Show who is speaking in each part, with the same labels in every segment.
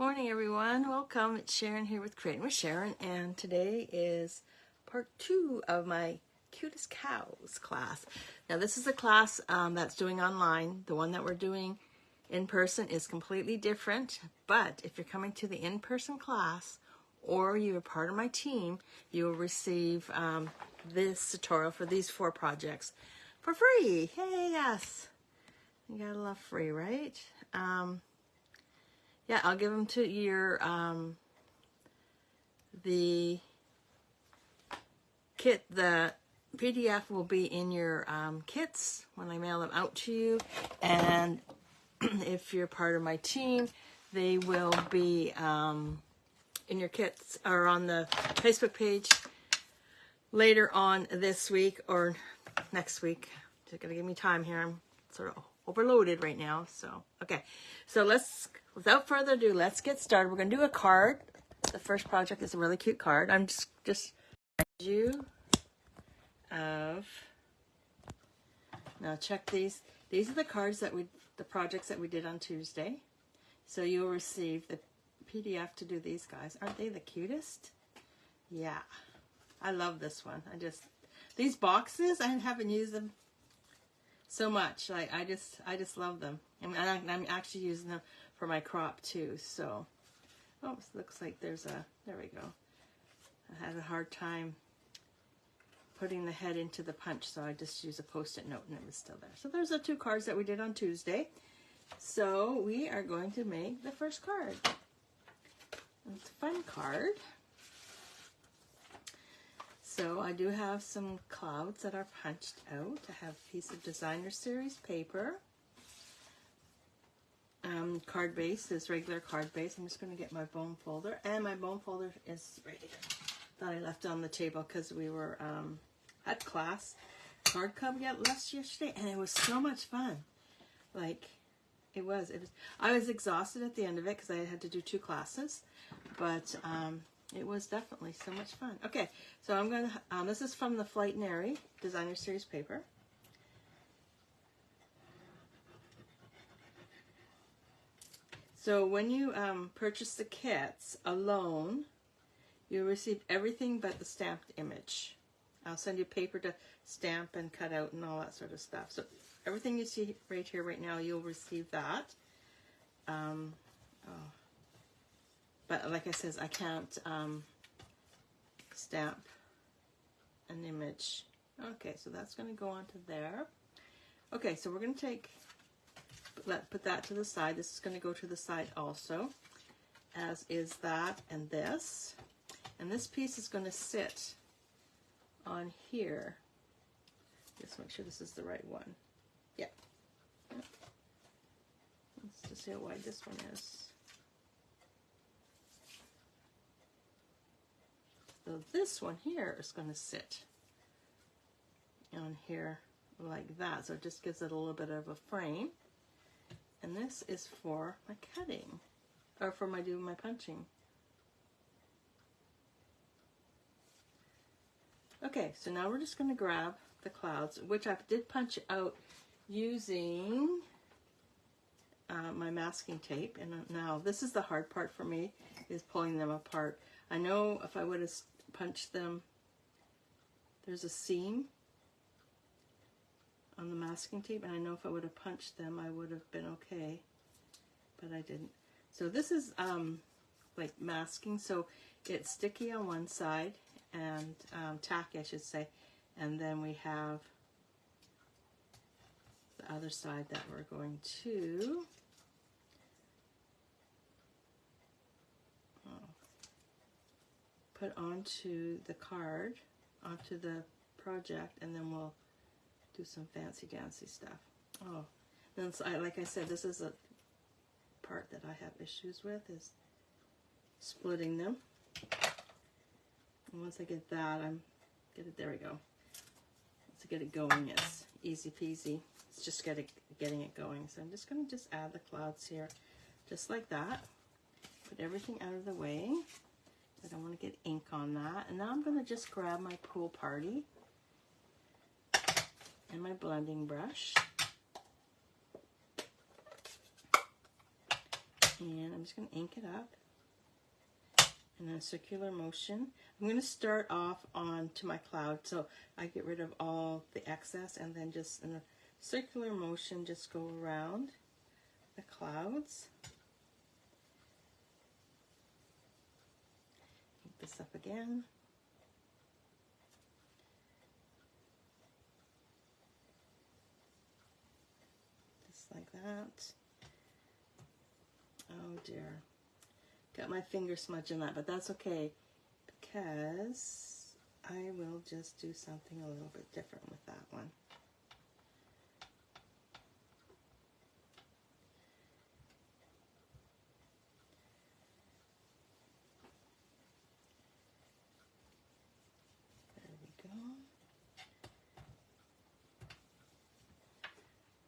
Speaker 1: Morning everyone, welcome. It's Sharon here with Creating with Sharon, and today is part 2 of my Cutest Cows class. Now this is a class that's doing online. The one that we're doing in person is completely different, but if you're coming to the in-person class or you are part of my team, you will receive this tutorial for these 4 projects for free. Hey, yes, you gotta love free, right? Yeah, I'll give them to your, the kit, the PDF will be in your kits when I mail them out to you. And if you're part of my team, they will be in your kits or on the Facebook page later on this week or next week. Just gotta give me time here. I'm sort of overloaded right now. So, okay. So without further ado, let's get started. We're going to do a card. The first project is a really cute card. I'm just you of, now check these. These are the cards that the projects that we did on Tuesday. So you'll receive the PDF to do these guys. Aren't they the cutest? Yeah. I love this one. These boxes, I haven't used them so much. Like I just love them. And I'm actually using them for my crop too. So, oh, looks like there we go. I had a hard time putting the head into the punch, so I just used a Post-it note and it was still there. So there's the 2 cards that we did on Tuesday. So we are going to make the first card. It's a fun card. So I do have some clouds that are punched out. I have a piece of designer series paper. Card base is regular card base. I'm just going to get my bone folder. And my bone folder is right here. That I left on the table because we were at class. Card club last yesterday. And it was so much fun. Like, it was. I was exhausted at the end of it because I had to do 2 classes. But it was definitely so much fun. Okay, so I'm going to, this is from the Flight and Airy Designer Series paper. So when you purchase the kits alone, you'll receive everything but the stamped image. I'll send you paper to stamp and cut out and all that sort of stuff. So everything you see right here, right now, you'll receive that. But like I said, I can't stamp an image. Okay, so that's going to go onto there. Okay, so we're going to put that to the side. This is going to go to the side also, as is that and this. And this piece is going to sit on here. Just make sure this is the right one. Yeah. Let's just see how wide this one is. So this one here is going to sit on here like that. So it just gives it a little bit of a frame. And this is for my cutting, or for doing my punching. Okay, so now we're just going to grab the clouds, which I did punch out using my masking tape. And now this is the hard part for me, is pulling them apart. I know if I would have punched them, there's a seam on the masking tape, and I know if I would have punched them, I would have been okay, but I didn't. So this is like masking, so it's sticky on one side, and tacky, I should say, and then we have the other side that we're going to put onto the card, onto the project, and then we'll do some fancy dancy stuff. Oh, then like I said, this is a part that I have issues with, is splitting them. And once I get that, there we go. Once I get it going, it's easy peasy. It's just getting it going. So I'm just going to add the clouds here, just like that. Put everything out of the way. I don't want to get ink on that. And now I'm going to just grab my Pool Party and my blending brush. And I'm just going to ink it up in a circular motion. I'm going to start off onto my cloud, so I get rid of all the excess, and then just in a circular motion just go around the clouds. Ink this up again. Just like that. Oh dear. Got my finger smudge in that, but that's okay because I will just do something a little bit different with that one. There we go.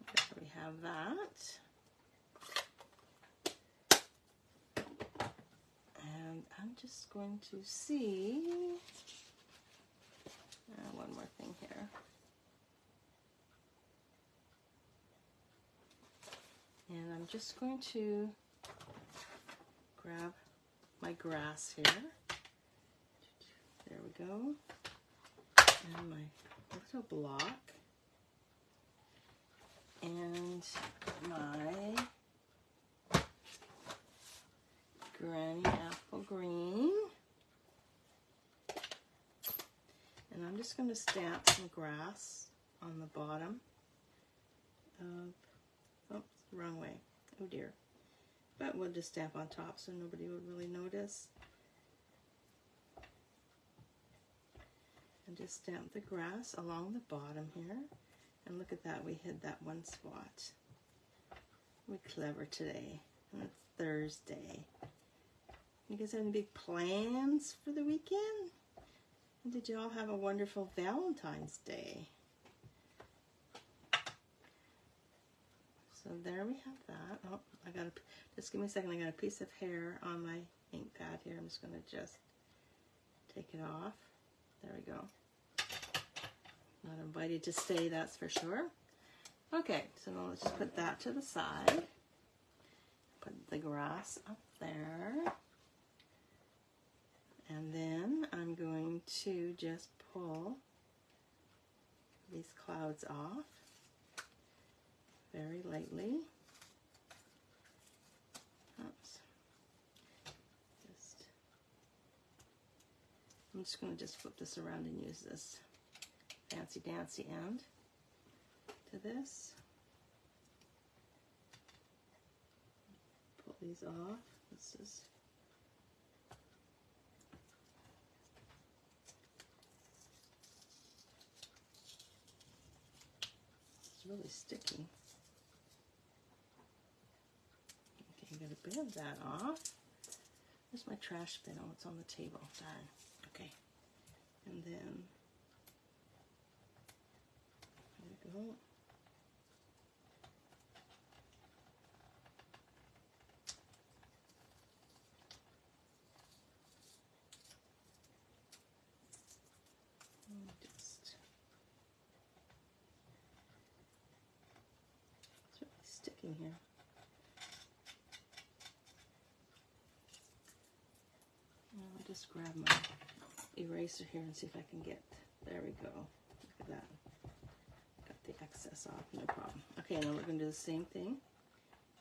Speaker 1: There we have that. And I'm just going to see one more thing here. And I'm just going to grab my grass here. There we go. And my little block. And my Granny Apple Green. And I'm just going to stamp some grass on the bottom of, oops, wrong way, oh dear. But we'll just stamp on top so nobody would really notice. And just stamp the grass along the bottom here. And look at that, we hid that one spot. We're clever today. And it's Thursday. You guys have any big plans for the weekend? And did you all have a wonderful Valentine's Day? So there we have that. Oh, I got a, just give me a second. I got a piece of hair on my ink pad here. I'm just going to just take it off. There we go. Not invited to stay, that's for sure. Okay, so now let's just put that to the side. Put the grass up there. And then I'm going to just pull these clouds off very lightly. Oops. I'm just going to just flip this around and use this fancy dancy end to this. Pull these off. This is really sticky. Okay, I'm going to bend that off. Where's my trash bin? Oh, it's on the table. Darn. Okay. And then, there we go. Sticking here. I'll just grab my eraser here and see if I can get, there we go. Look at that. Got the excess off, no problem. Okay, now we're going to do the same thing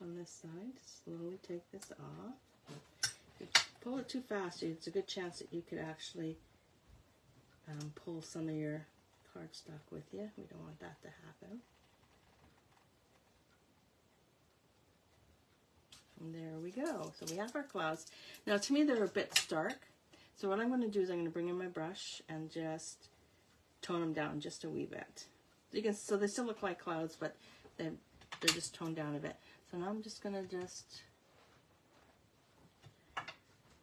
Speaker 1: on this side. Slowly take this off. If you pull it too fast, it's a good chance that you could actually pull some of your cardstock with you. We don't want that to happen. And there we go. So we have our clouds. Now to me they're a bit stark. So what I'm going to do is I'm going to bring in my brush and just tone them down just a wee bit. You can, so they still look like clouds, but they're just toned down a bit. So now I'm just going to just...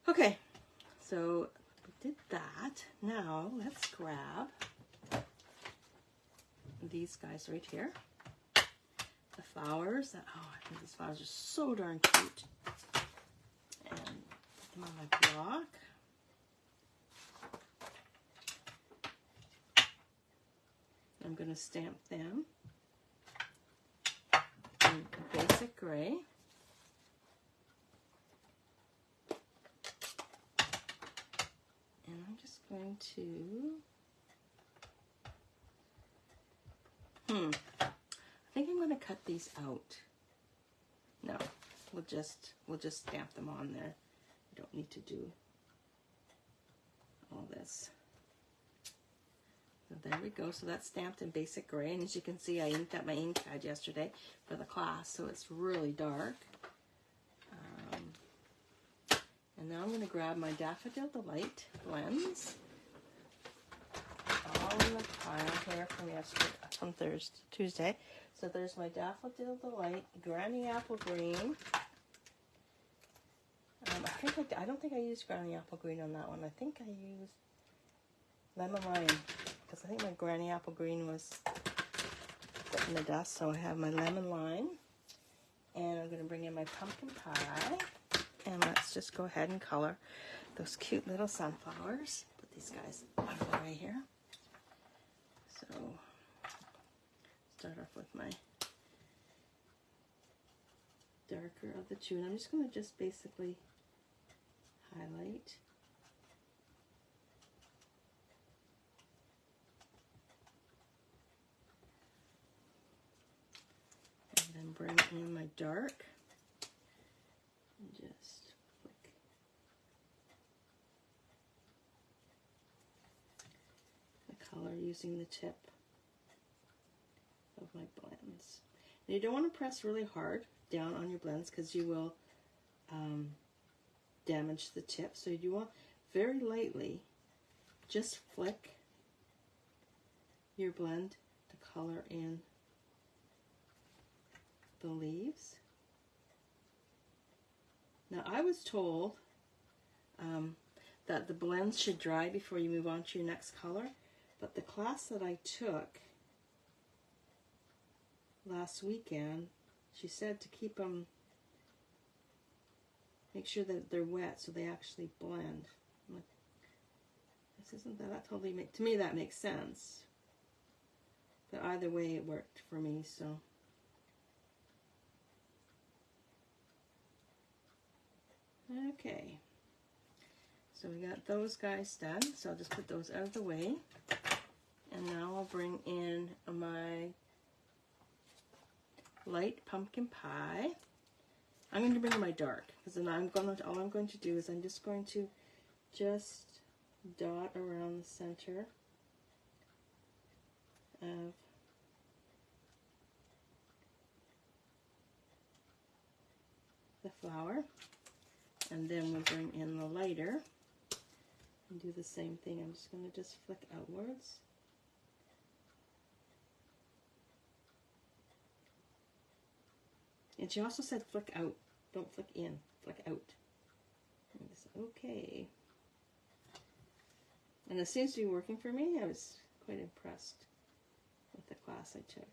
Speaker 1: Okay, so we did that. Now let's grab these guys right here. The flowers. Oh, I think these flowers are so darn cute. And put them on my block. I'm going to stamp them in basic gray. going to, I think I'm going to cut these out. No, we'll just stamp them on there. We don't need to do all this. So there we go. So that's stamped in basic gray, and as you can see, I inked up my ink pad yesterday for the class, so it's really dark. And now I'm going to grab my Daffodil Delight blends, all in the pile here from yesterday, from Tuesday. So there's my Daffodil Delight Granny Apple Green. I don't think I used Granny Apple Green on that one. I think I used Lemon Lime, because I think my Granny Apple Green was in the dust. So I have my Lemon Lime, and I'm going to bring in my Pumpkin Pie. And let's just go ahead and color those cute little sunflowers. Put these guys out of the way here. So, start off with my darker of the two. And I'm just going to just basically highlight. And then bring in my dark. And just flick the color using the tip of my blends. And you don't want to press really hard down on your blends because you will damage the tip. So you want very lightly just flick your blend to color in the leaves. Now, I was told that the blends should dry before you move on to your next color, but the class that I took last weekend, she said to keep them, make sure that they're wet so they actually blend. I'm like, this isn't that totally to me that makes sense, but either way it worked for me. So. Okay, so we got those guys done, so I'll just put those out of the way. And now I'll bring in my light pumpkin pie. I'm going to bring in my dark, because then all I'm going to do is I'm just going to dot around the center of the flower. And then we'll bring in the lighter and do the same thing. I'm just going to just flick outwards. And she also said flick out. Don't flick in, flick out. Okay. And it seems to be working for me. I was quite impressed with the class I took.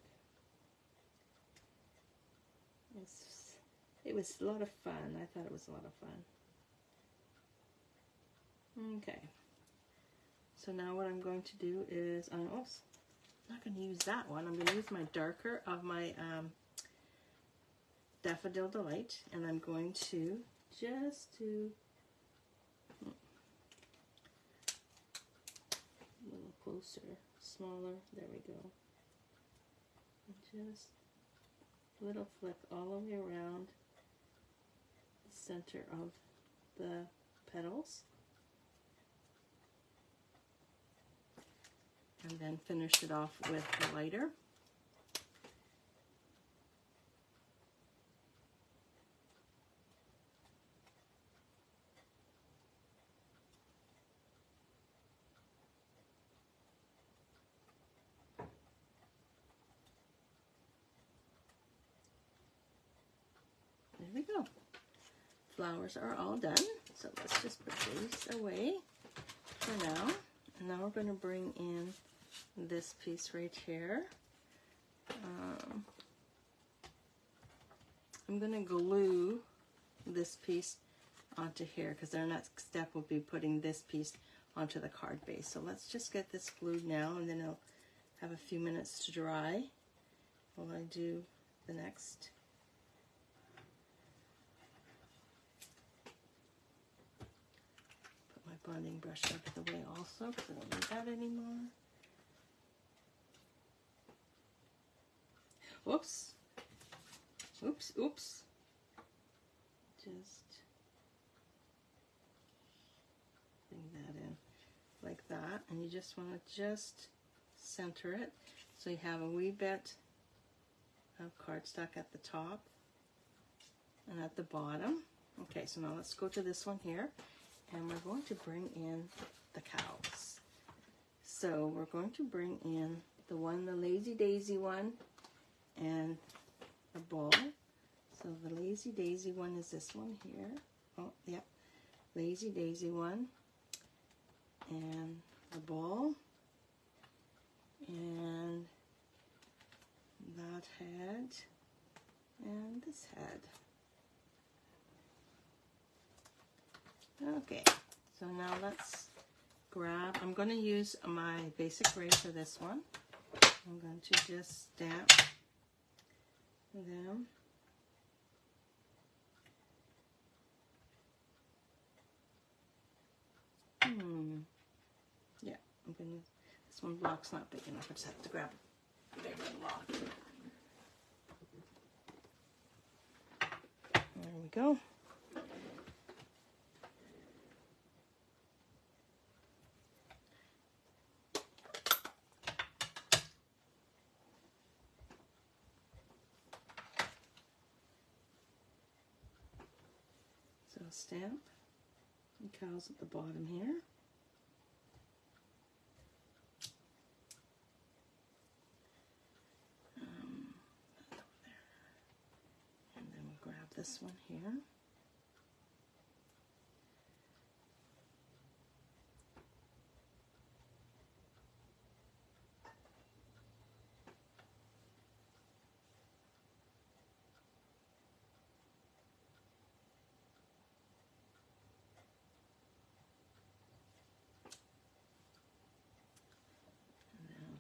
Speaker 1: It was a lot of fun. I thought it was a lot of fun. Okay. So now what I'm going to do is, I'm not going to use that one. I'm going to use my darker of my Daffodil Delight, and I'm going to just do a little closer, smaller. There we go. And just a little flick all the way around center of the petals, and then finish it off with the lighter. There we go. Flowers are all done, so let's just put these away for now. And now we're going to bring in this piece right here. I'm going to glue this piece onto here, because our next step will be putting this piece onto the card base. So let's just get this glued now, and then it'll have a few minutes to dry while I do the next. Put my bonding brush out of the way also, because I don't need that anymore. Whoops. Oops, oops. Just bring that in like that, and you just want to just center it so you have a wee bit of cardstock at the top and at the bottom. Okay, so now let's go to this one here, and we're going to bring in the cows. So we're going to bring in the Lazy Daisy one, and a ball. So the Lazy Daisy one is this one here. Oh, yeah. Lazy Daisy one. And the ball. And that head. And this head. Okay. So now let's grab, I'm going to use my basic gray for this one. I'm going to just stamp them. Yeah, I'm gonna, this one block's not big enough. I just have to grab a bigger block. There we go. So stamp the cows at the bottom here. That over there. And then we'll grab this one here.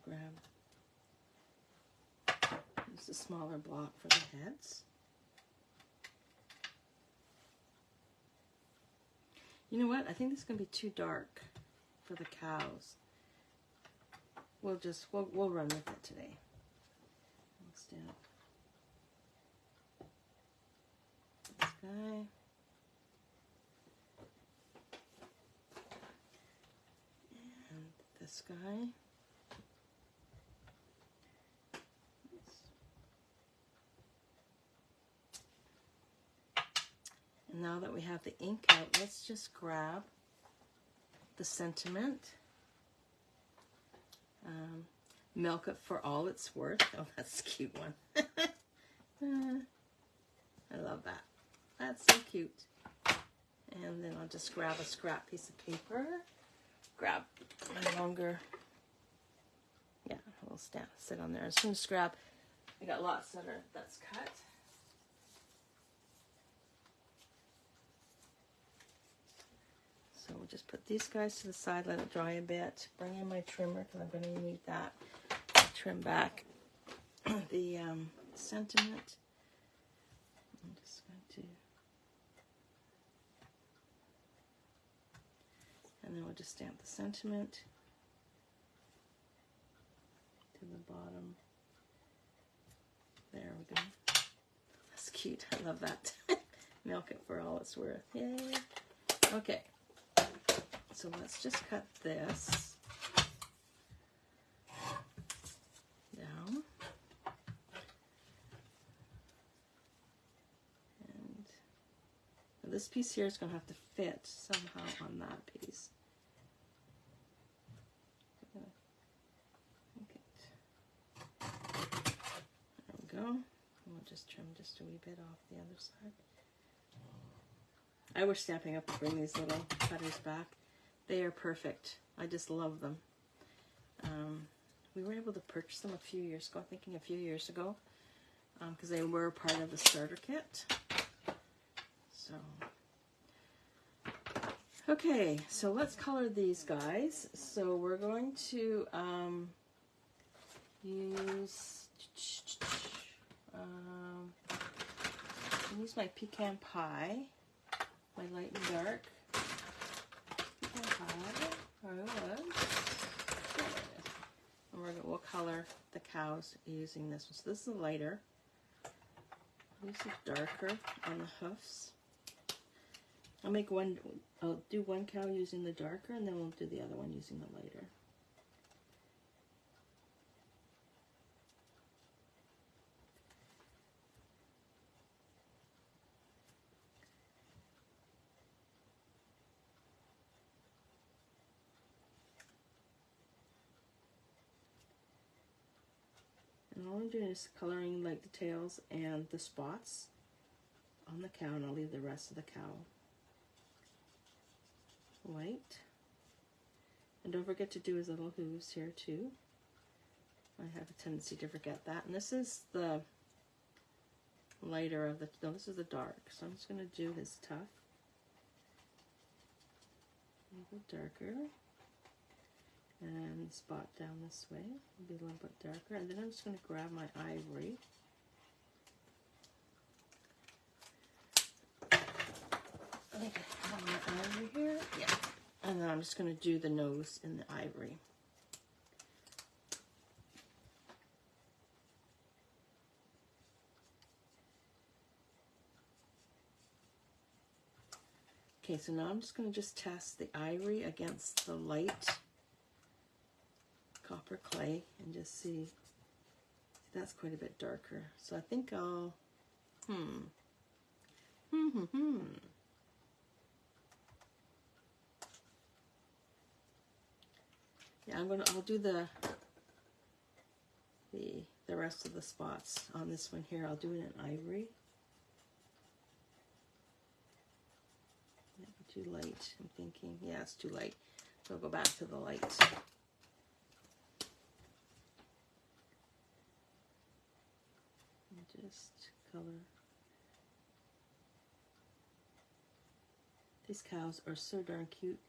Speaker 1: Grab, use a smaller block for the heads. You know what? I think this is going to be too dark for the cows. We'll run with it today. We'll stamp this guy. And this guy. Now that we have the ink out, let's just grab the sentiment. Milk it for all it's worth. Oh, that's a cute one. I love that. That's so cute. And then I'll just grab a scrap piece of paper. Grab my longer, yeah, a little stamp, sit on there. I'm just going to grab, I got lots that's cut. So we'll just put these guys to the side, let it dry a bit. Bring in my trimmer because I'm going to need that. I'll trim back the sentiment. I'm just going to, and then we'll just stamp the sentiment to the bottom. There we go. That's cute. I love that. Milk it for all it's worth. Yay. Okay. So let's just cut this down. And this piece here is going to have to fit somehow on that piece. There we go. And we'll just trim just a wee bit off the other side. I wish Stampin' Up! Would bring these little cutters back. They are perfect. I just love them. We were able to purchase them a few years ago, a few years ago, because they were part of the starter kit. So, okay, so let's color these guys. So we're going to use my pecan pie, my light and dark. cows using this one. So this is lighter. This is darker on the hoofs. I'll do one cow using the darker, and then we'll do the other one using the lighter. And all I'm doing is coloring like the tails and the spots on the cow, and I'll leave the rest of the cow white. And don't forget to do his little hooves here too. I have a tendency to forget that. And this is the lighter of the, no, this is the dark. So I'm just going to do his tuft. A little bit darker. And spot down this way. It'll be a little bit darker. And then I'm just going to grab my ivory. I think I have my ivory here. Yeah. And then I'm just going to do the nose in the ivory. Okay, so now I'm just going to just test the ivory against the light copper clay and just see. That's quite a bit darker. So I think I'll, Yeah, I'll do the rest of the spots on this one here. I'll do it in ivory. Might be too light, I'm thinking. Yeah, it's too light. So I'll go back to the light. And just color. These cows are so darn cute.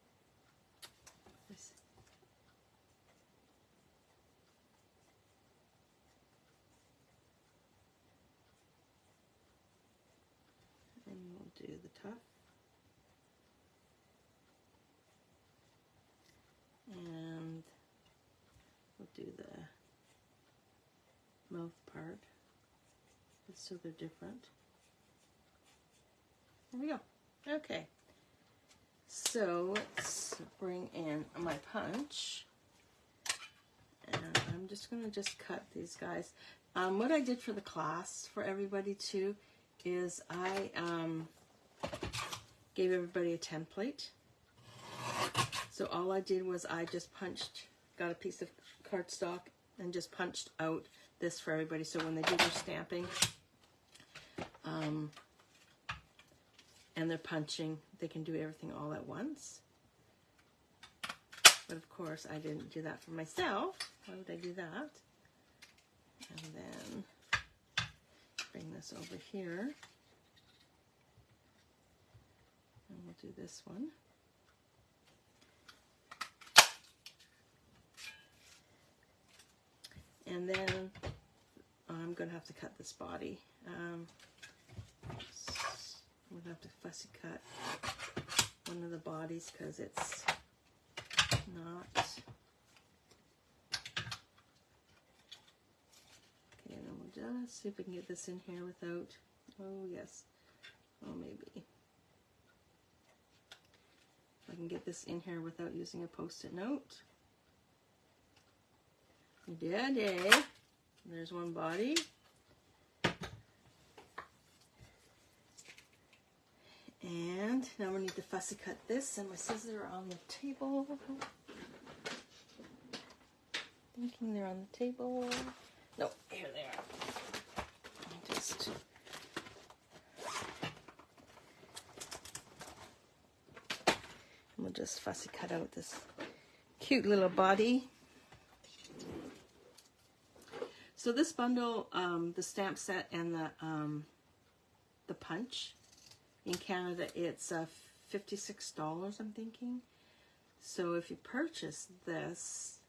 Speaker 1: And we'll do the tuft. And we'll do the mouth part, just so they're different. There we go. Okay. So let's bring in my punch. And I'm just going to just cut these guys. What I did for the class for everybody too is I gave everybody a template. So all I did was I just got a piece of cardstock and just punched out this for everybody. So when they do their stamping and they're punching, they can do everything all at once. But of course, I didn't do that for myself. Why would I do that? And then bring this over here. And we'll do this one. And then I'm going to have to cut this body. I'm going to have to fussy cut one of the bodies because it's not. Okay, and then we'll just see if we can get this in here without, oh yes, oh maybe. If I can get this in here without using a post-it note. We did, eh? There's one body. And now we need to fussy cut this, and my scissors are on the table. Thinking they're on the table. No, here they are. We'll just fussy cut out this cute little body. So this bundle, the stamp set and the punch, in Canada it's $56, I'm thinking. So if you purchase this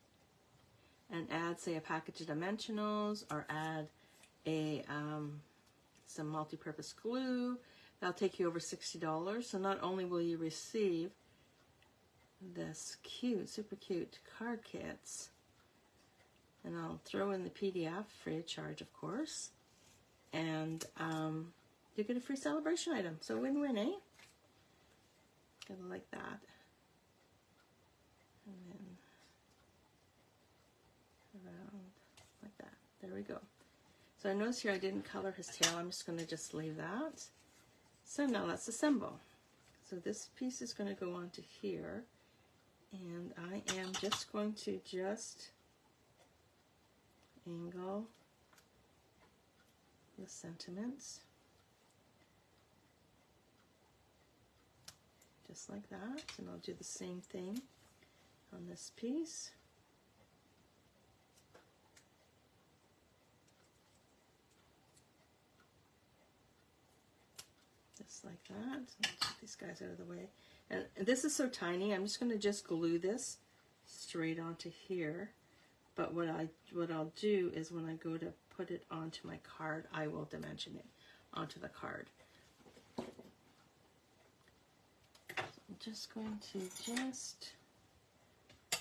Speaker 1: and add, say, a package of dimensionals or add a some multi-purpose glue, that'll take you over $60. So not only will you receive this cute, super cute card kits, And I'll throw in the PDF free of charge, of course. And you get a free celebration item. So win-win, eh? Gotta like that. And then around like that. There we go. So I notice here I didn't color his tail. I'm just going to just leave that. So now let's assemble. So this piece is going to go onto here. And I am just going to angle the sentiments. Just like that. And I'll do the same thing on this piece. Just like that. Get these guys out of the way. And this is so tiny, I'm just going to glue this straight onto here. But what I'll do is when I go to put it onto my card, I will dimension it onto the card. So I'm just going to put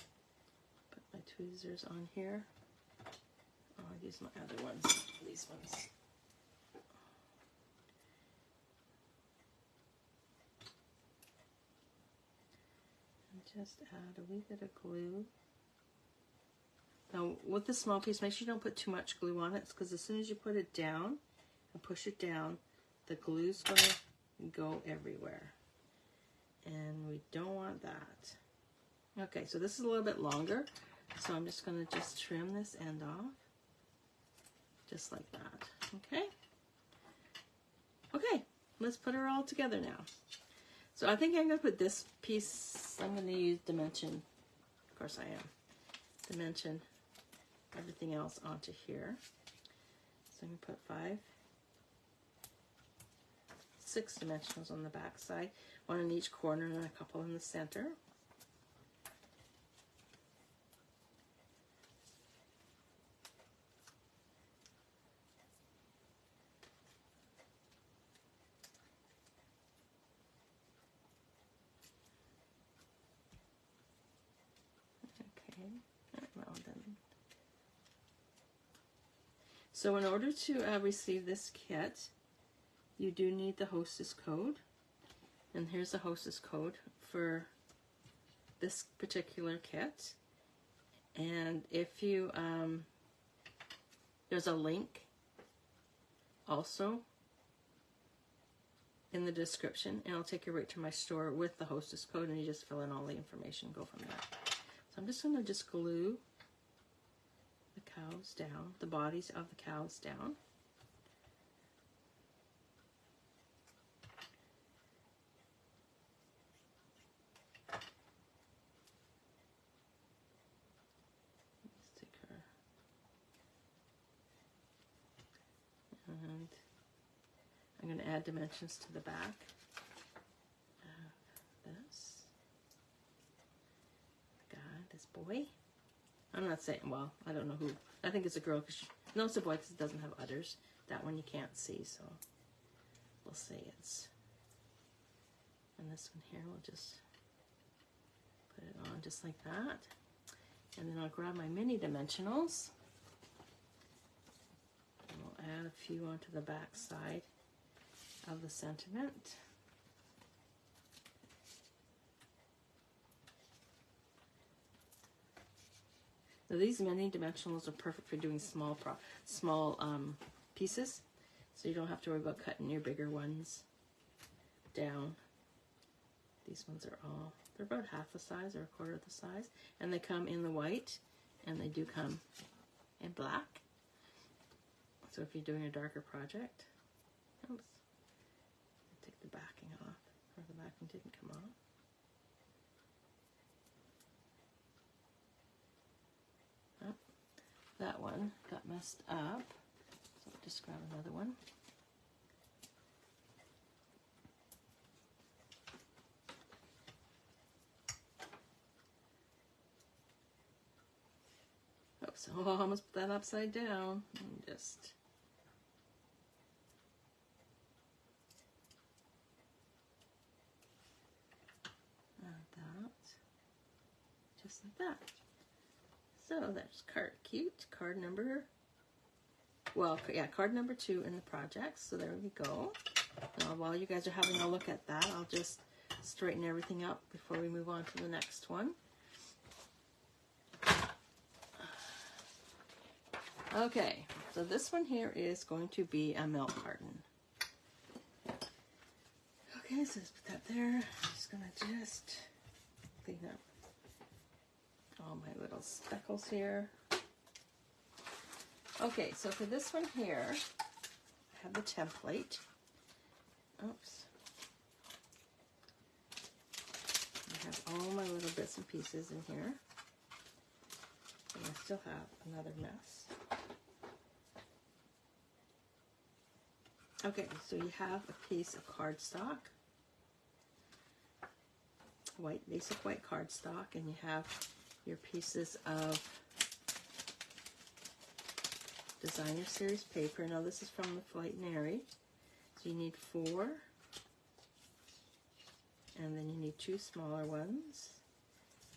Speaker 1: my tweezers on here. Oh, I use my other ones, these ones. Just add a wee bit of glue. Now with the small piece, make sure you don't put too much glue on it, because as soon as you put it down and push it down, the glue's going to go everywhere. And we don't want that. Okay, so this is a little bit longer, so I'm just going to trim this end off. Just like that. Okay? Okay, let's put her all together now. So I think I'm going to put this piece, I'm going to use dimension, of course I am, dimension everything else onto here. So I'm going to put 6 dimensionals on the back side, 1 in each corner and a couple in the center. So in order to receive this kit, you do need the hostess code. And here's the hostess code for this particular kit. And if you, there's a link also in the description, and it'll take you right to my store with the hostess code, and you just fill in all the information, go from there. So I'm just going to glue the cows down, the bodies of the cows down. Let's take her. And I'm going to add dimensions to the back of this guy, this boy. I'm not saying, well, I don't know who. I think it's a girl, because no, it's a boy because it doesn't have udders. That one you can't see, so we'll say it's. And this one here, we'll just put it on just like that. And then I'll grab my mini dimensionals. And we'll add a few onto the back side of the sentiment. Now these mini dimensionals are perfect for doing small pieces, so you don't have to worry about cutting your bigger ones down. These ones are they're about half the size or a quarter of the size, and they come in the white, and they do come in black. So if you're doing a darker project, oops, take the backing off, or the backing didn't come off. That one got messed up, so I'll just grab another one. Oops, oh, I almost put that upside down. And just add that, just like that. So that's card number, well, yeah, card number 2 in the project. So there we go. Now, while you guys are having a look at that, I'll just straighten everything up before we move on to the next one. Okay, so this one here is going to be a milk carton. Okay, so let's put that there. Just gonna clean up all my little speckles here. Okay, so for this one here, I have the template. Oops. I have all my little bits and pieces in here. And I still have another mess. Okay, so you have a piece of cardstock, basic white cardstock, and you have your pieces of designer series paper. Now this is from the Flight and Airy. So you need 4, and then you need 2 smaller ones,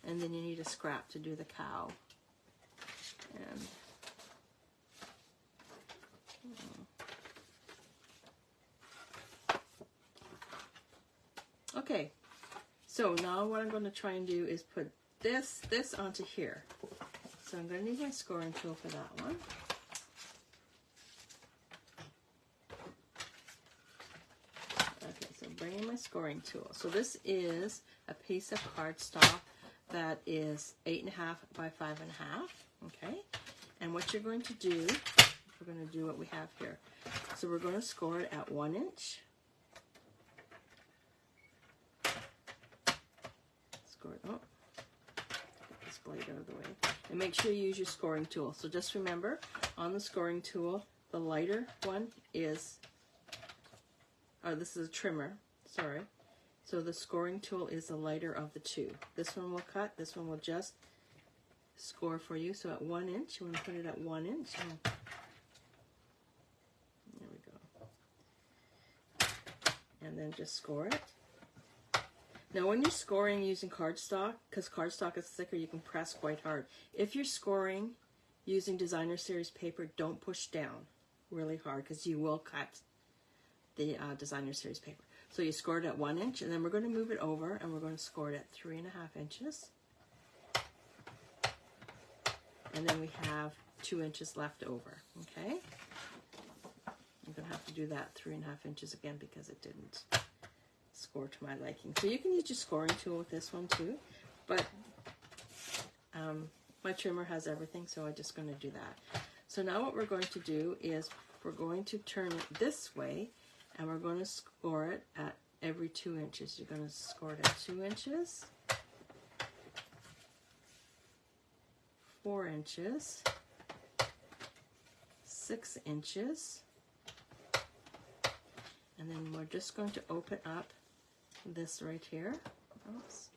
Speaker 1: and then you need a scrap to do the cow. And okay, so now what I'm going to try and do is put this onto here. So I'm going to need my scoring tool for that one. Okay, so bring in my scoring tool. So this is a piece of cardstock that is 8.5 by 5.5. Okay, and what you're going to do, we're going to do what we have here. So we're going to score it at 1 inch. Oh, get this blade out of the way. And make sure you use your scoring tool. So just remember, on the scoring tool, the lighter one is, oh, this is a trimmer, sorry. So the scoring tool is the lighter of the 2. This one will cut, this one will just score for you. So at 1 inch, you want to put it at 1 inch. There we go. And then just score it. Now when you're scoring using cardstock, because cardstock is thicker, you can press quite hard. If you're scoring using designer series paper, don't push down really hard because you will cut the designer series paper. So you score it at 1 inch, and then we're going to move it over and we're going to score it at 3.5 inches. And then we have 2 inches left over, okay? I'm going to have to do that 3.5 inches again because it didn't score to my liking. So you can use your scoring tool with this one too, but my trimmer has everything, so I'm just going to do that. So now what we're going to do is we're going to turn it this way, and we're going to score it at every 2 inches. You're going to score it at 2 inches, 4 inches, 6 inches, and then we're just going to open up this right here. Oops.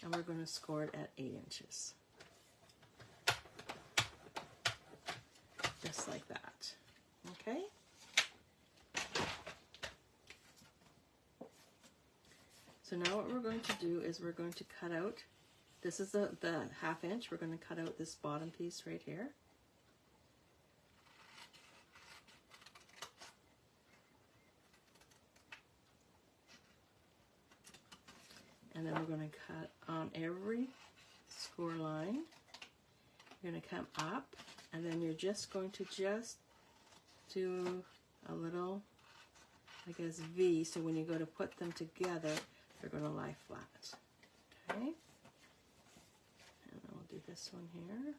Speaker 1: And we're going to score it at 8 inches. Just like that. Okay? So now what we're going to do is we're going to cut out, this is the 1/2 inch, we're going to cut out this bottom piece right here. And then we're going to cut on every score line. You're going to come up, and then you're just going to do a little, I guess, V, so when you go to put them together, they're going to lie flat. Okay? And I'll do this one here.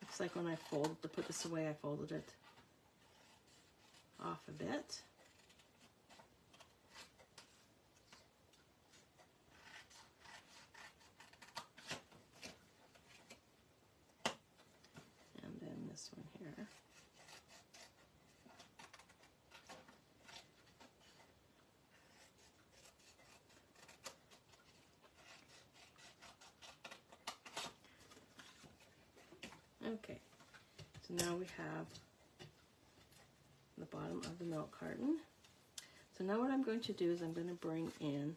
Speaker 1: Looks like when I fold, to put this away, I folded it off a bit. This one here. Okay, so now we have the bottom of the milk carton. So now what I'm going to do is I'm going to bring in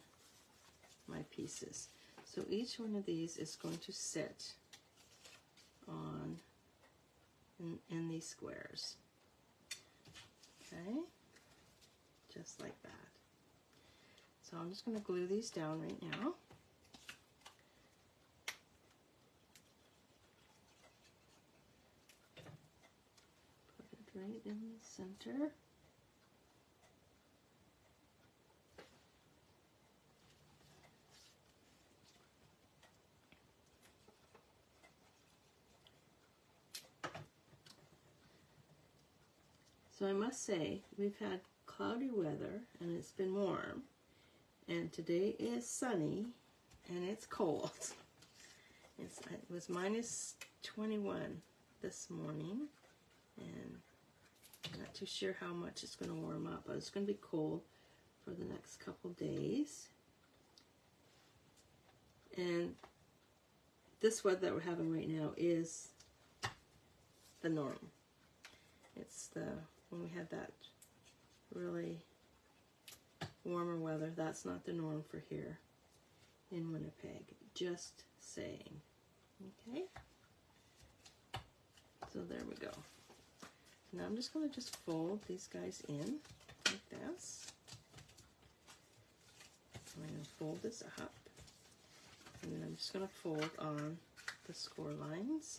Speaker 1: my pieces. So each one of these is going to sit on in these squares. Okay, just like that. So I'm just going to glue these down right now. Put it right in the center. So I must say, we've had cloudy weather and it's been warm, and today is sunny and it's cold. It was minus 21 this morning, and I'm not too sure how much it's going to warm up, but it's going to be cold for the next couple days. And this weather that we're having right now is the norm. It's when we had that really warmer weather, that's not the norm for here in Winnipeg. Just saying. Okay? So there we go. Now I'm just going to fold these guys in like this. I'm going to fold this up, and then I'm just going to fold on the score lines.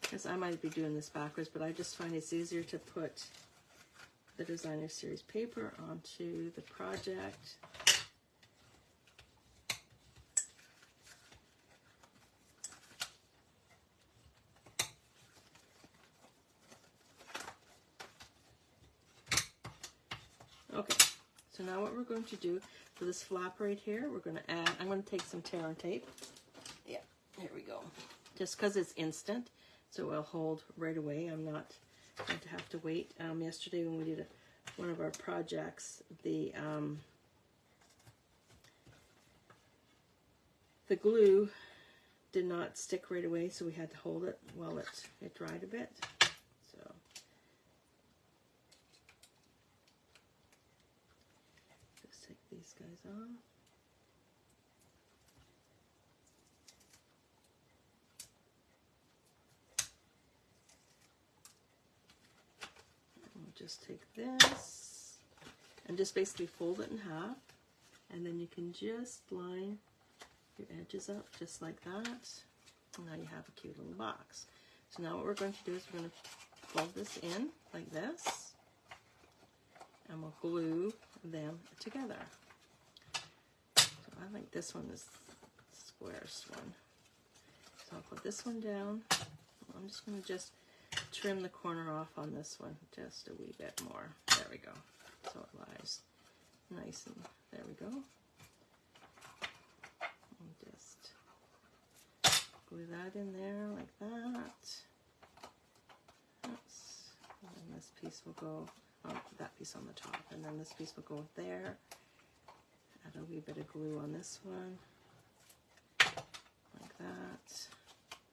Speaker 1: Because I might be doing this backwards, but I just find it's easier to put the designer series paper onto the project. Okay, so now what we're going to do for this flap right here, we're going to add, I'm going to take some tear and tape. Yeah, here we go. Just because it's instant, so it'll hold right away. I'm not going to have to wait. Yesterday when we did one of our projects, the glue did not stick right away, so we had to hold it while it dried a bit. So just take these guys off. Just take this and just basically fold it in half, and then you can just line your edges up just like that. And now you have a cute little box. So now what we're going to do is we're going to fold this in like this, and we'll glue them together. So I think this one is the squarest one. So I'll put this one down. I'm just going to trim the corner off on this one just a wee bit more. There we go. So it lies nice, and there we go. And just glue that in there like that. Oops. And then this piece will go on that piece on the top, and then this piece will go there. Add a wee bit of glue on this one like that,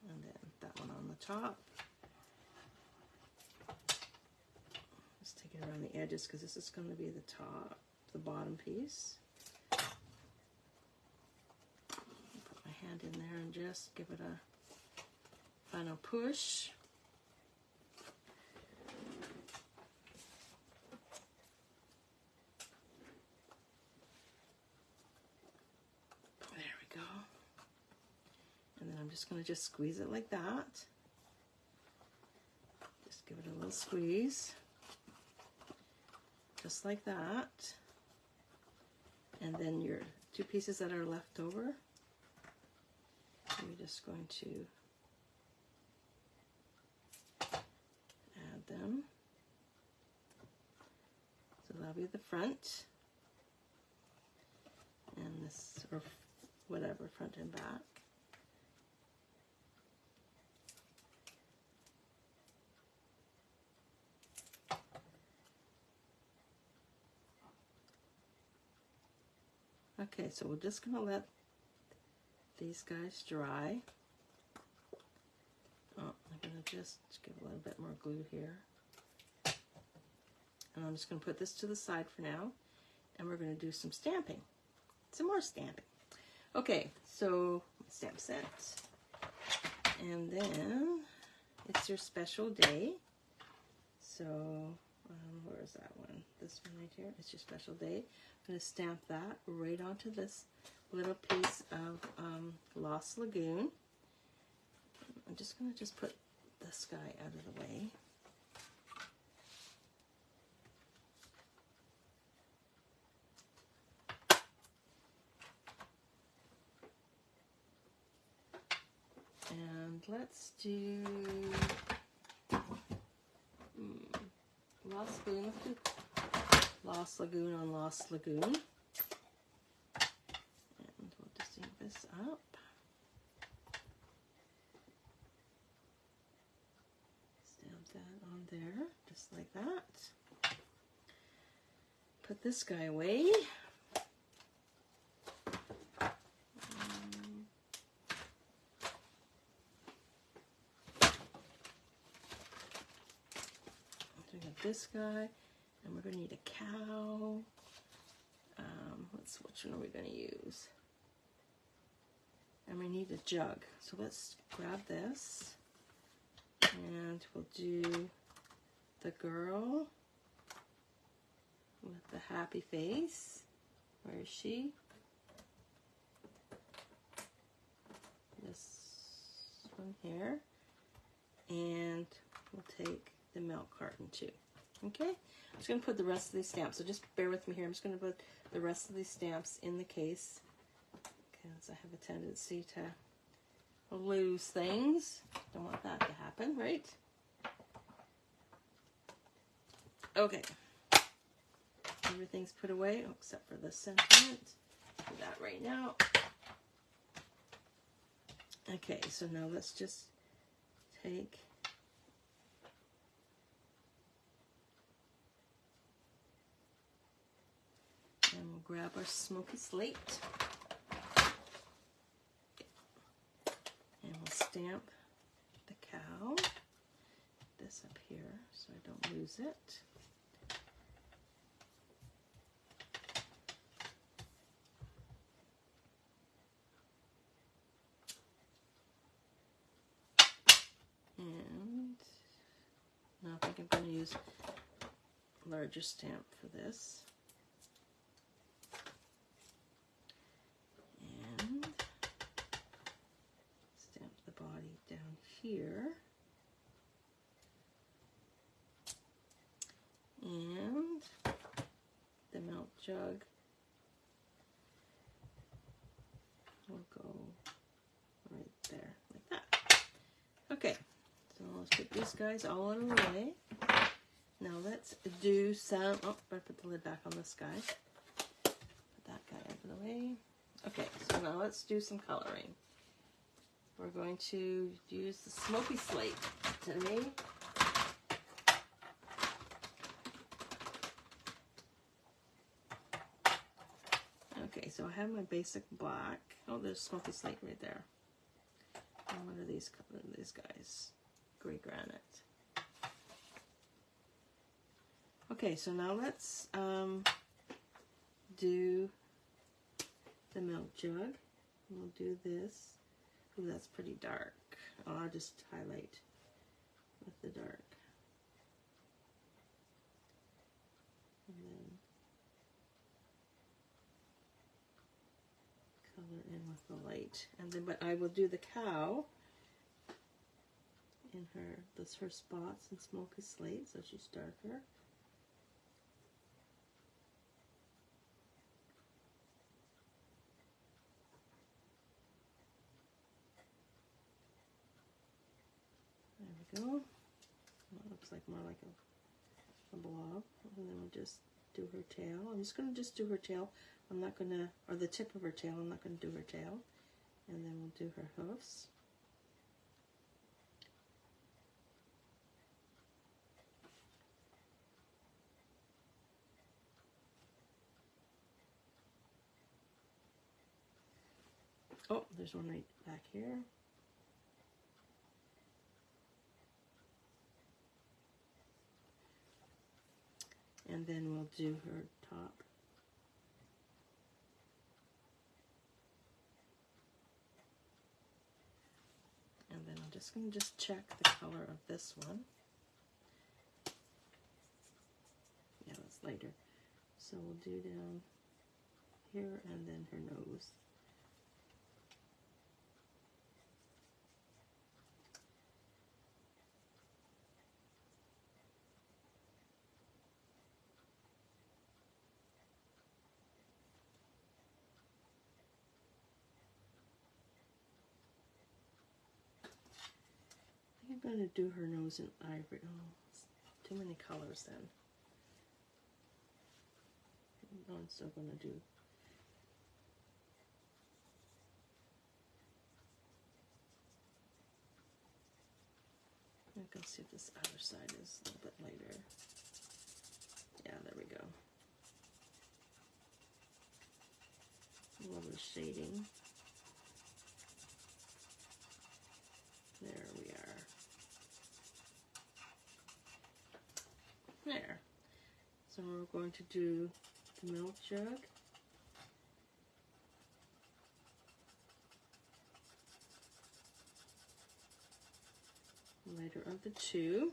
Speaker 1: and then that one on the top. Take it around the edges because this is going to be the bottom piece. Put my hand in there and just give it a final push. There we go. And then I'm just going to squeeze it like that. Just give it a little squeeze. Just like that. And then your two pieces that are left over, you're just going to add them. So that'll be the front, and this, or whatever, front and back. Okay, so we're just going to let these guys dry. Oh, I'm going to just give a little bit more glue here. And I'm just going to put this to the side for now, and we're going to do some stamping. Some more stamping. Okay, so stamp set. And then it's your special day. So, where is that one? This one right here. It's your special day. I'm going to stamp that right onto this little piece of Lost Lagoon. I'm just going to put this guy out of the way. And let's do Lost Lagoon. Let's do Lost Lagoon on Lost Lagoon. And we'll just ink this up. Stamp that on there, just like that. Put this guy away. This guy, and we're going to need a cow. Which one are we going to use? And we need a jug. So let's grab this, and we'll do the girl with the happy face. Where is she? This one here. And we'll take the milk carton too. Okay, I'm just going to put the rest of these stamps, so just bear with me here. I'm just going to put the rest of these stamps in the case, because I have a tendency to lose things. Don't want that to happen, right? Okay, everything's put away except for the sentiment. Do that right now. Okay, so now let's just take and we'll grab our smoky slate and we'll stamp the cow. Put this up here so I don't lose it. And now I think I'm going to use a larger stamp for this. And stamp the body down here. And the milk jug will go right there, like that. Okay, so let's put these guys all in the way. Now let's do some, oh, I put the lid back on this guy. Put that guy out of the way. Okay, so now let's do some coloring. We're going to use the smoky slate today. Okay, so I have my basic black. Oh, there's smoky slate right there. And what are these guys? Gray granite. Okay, so now let's do the milk jug. We'll do this. Ooh, that's pretty dark. Oh, I'll just highlight with the dark. And then color in with the light. And then, but I will do the cow in her, that's her spots and smoky slate, so she's darker. There we go. That looks like more like a blob. And then we'll just do her tail. I'm just going to just do her tail. I'm not going to, or the tip of her tail, I'm not going to do her tail. And then we'll do her hoofs. Oh, there's one right back here. And then we'll do her top. just going to check the color of this one. Yeah, it's lighter. So we'll do down here and then her nose. I'm going to do her nose in ivory. Oh, too many colors then. No, I'm still going to do. I'm going to see if this other side is a little bit lighter. Yeah, there we go. A little shading. There we are. There. So we're going to do the milk jug. Lighter of the two.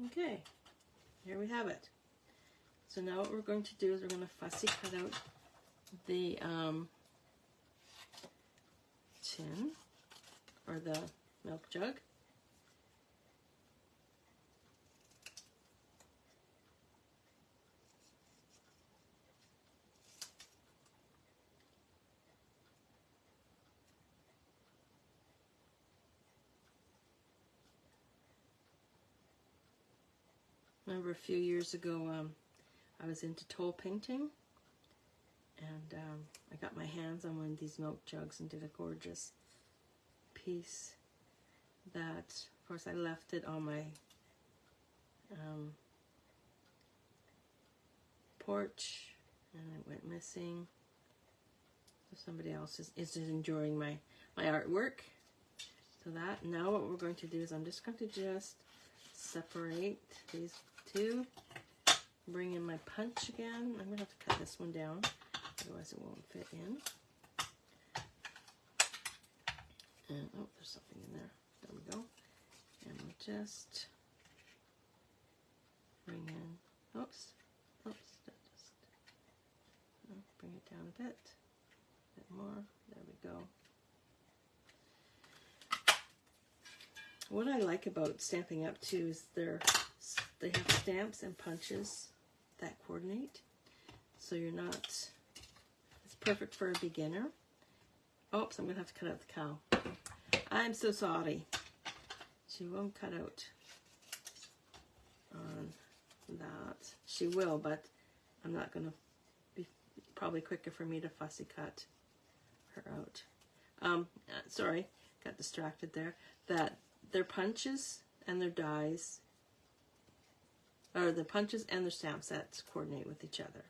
Speaker 1: Okay, here we have it. So now what we're going to do is we're going to fussy cut out the tin, or the milk jug. Remember a few years ago, I was into toll painting, and I got my hands on one of these milk jugs and did a gorgeous piece that, of course, I left it on my porch, and it went missing. So somebody else is enjoying my artwork. So that, now what we're going to do is I'm just going to separate these two, bring in my punch again. I'm going to have to cut this one down, otherwise it won't fit in. And, oh, there's something in there. There we go. And we'll just bring in, oops, bring it down a bit more. There we go. What I like about Stampin' Up! Too is they have stamps and punches that coordinate. So you're not, it's perfect for a beginner. Oops, I'm going to have to cut out the cow. I'm so sorry. She won't cut out on that. She will, but I'm not going to be, probably quicker for me to fussy cut her out. Sorry, got distracted there. That their punches and their dies, or the punches and their stamp sets coordinate with each other.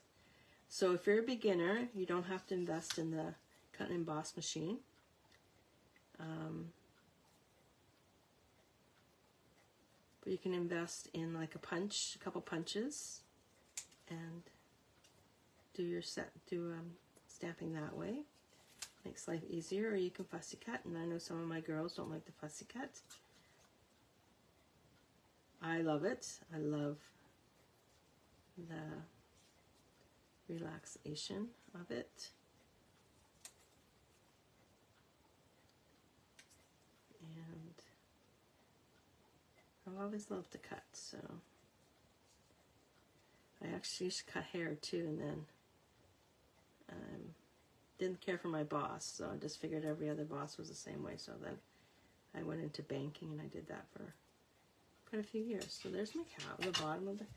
Speaker 1: So if you're a beginner, you don't have to invest in the cut and emboss machine. But you can invest in like a couple punches, and do stamping that way. Makes life easier, or you can fussy cut, and I know some of my girls don't like the fussy cut. I love it. I love the relaxation of it. And I've always loved to cut, so I actually used to cut hair too, and then didn't care for my boss, so I just figured every other boss was the same way. So then I went into banking, and I did that for quite a few years. So there's my cow, the bottom of the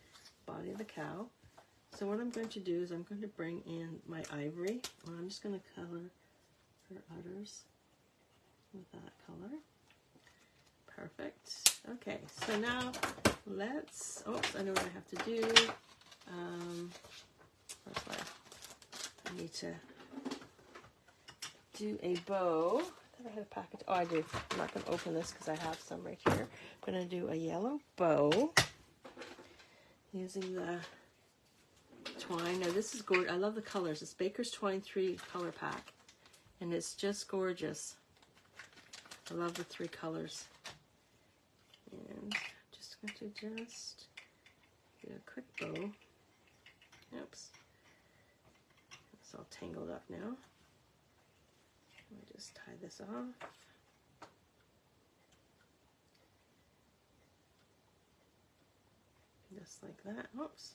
Speaker 1: body of the cow. So what I'm going to do is I'm going to bring in my ivory, and I'm just going to color her udders with that color. Perfect. Okay, so now let's, oops, I know what I have to do. I need to do a bow. I thought I had a package. Oh, I do. I'm not going to open this because I have some right here. I'm going to do a yellow bow. using the twine. Now this is gorgeous. I love the colors. It's Baker's Twine 3 color pack, and it's just gorgeous. I love the 3 colors. And I'm just going to do a quick bow. Oops. It's all tangled up now. Let me just tie this off. Just like that. Oops.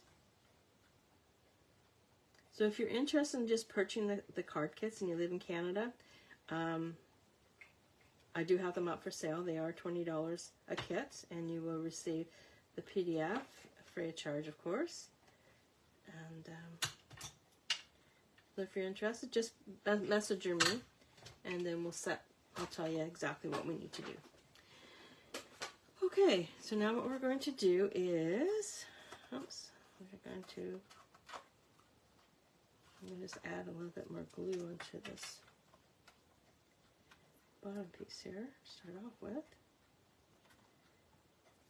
Speaker 1: So if you're interested in just purchasing the card kits and you live in Canada, I do have them up for sale. They are $20 a kit, and you will receive the PDF free of charge, of course. And so if you're interested, just message me, and then I'll tell you exactly what we need to do. Okay, so now what we're going to do is, I'm going to just add a little bit more glue onto this bottom piece here, start off with.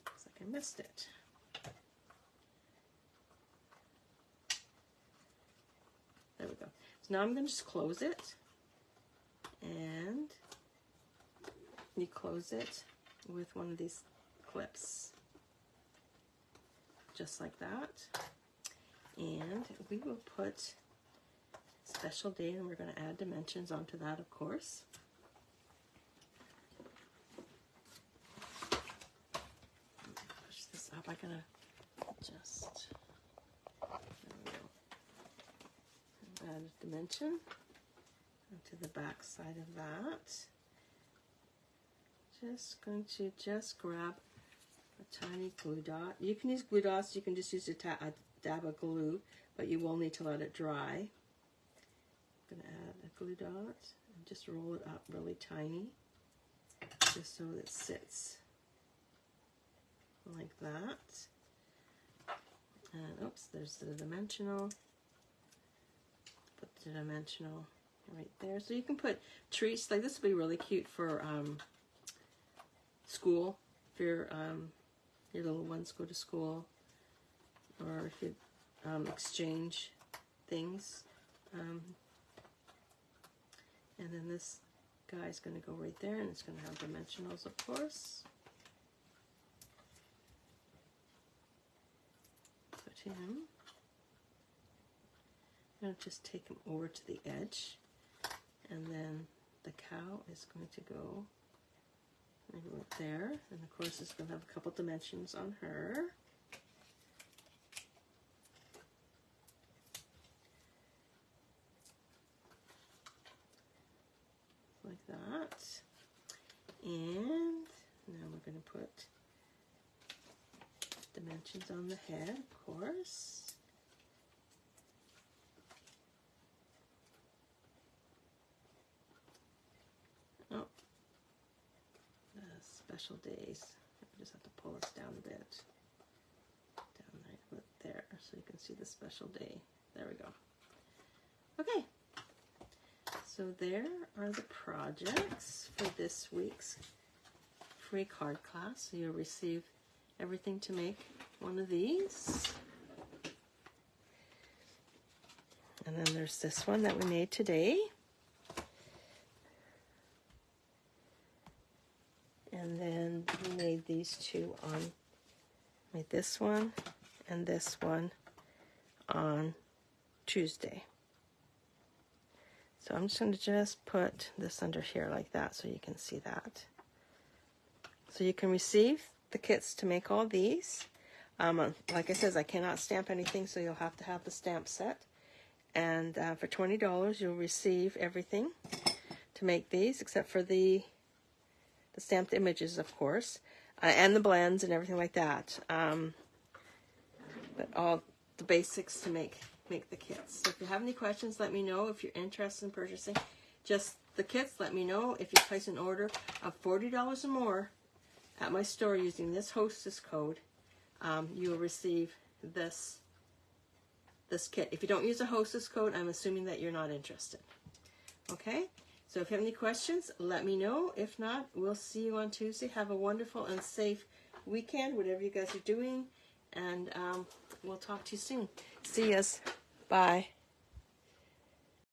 Speaker 1: Looks like I missed it. There we go. So now I'm going to just close it, and you close it with one of these clips, just like that. And we will put Special Day, and we're going to add dimensions onto that, of course. Push this up. I gotta just, there we go. Add a dimension onto the back side of that. Just going to grab a tiny glue dot. You can use glue dots, you can just use a dab of glue, but you will need to let it dry. I'm going to add a glue dot and just roll it up really tiny, just so it sits like that. And oops, there's the dimensional. Put the dimensional right there. So you can put trees, like this would be really cute for school, if your little ones go to school, or if you exchange things. And then this guy's going to go right there, and it's going to have dimensionals, of course. Put him. I'm going to just take him over to the edge, and then the cow is going to go right there, and of course it's going to have a couple dimensions on her. Like that. And now we're going to put dimensions on the head, of course. Oh, the Special Days. I just have to pull this down a bit. Down right there, so you can see the Special Day. There we go. Okay. So there are the projects for this week's free card class. So you'll receive everything to make one of these. And then there's this one that we made today. And then we made these two made this one and this one on Tuesday. So I'm just going to put this under here like that so you can see that. So you can receive the kits to make all these. Like I said, I cannot stamp anything, so you'll have to have the stamp set. And for $20, you'll receive everything to make these, except for the stamped images, of course, and the blends and everything like that. But all the basics to make the kits. So if you have any questions, let me know. If you're interested in purchasing just the kits, let me know. If you place an order of $40 or more at my store using this hostess code, you will receive this kit. If you don't use a hostess code, I'm assuming that you're not interested. Okay? So if you have any questions, let me know. If not, we'll see you on Tuesday. Have a wonderful and safe weekend, whatever you guys are doing. And we'll talk to you soon. See us. Bye.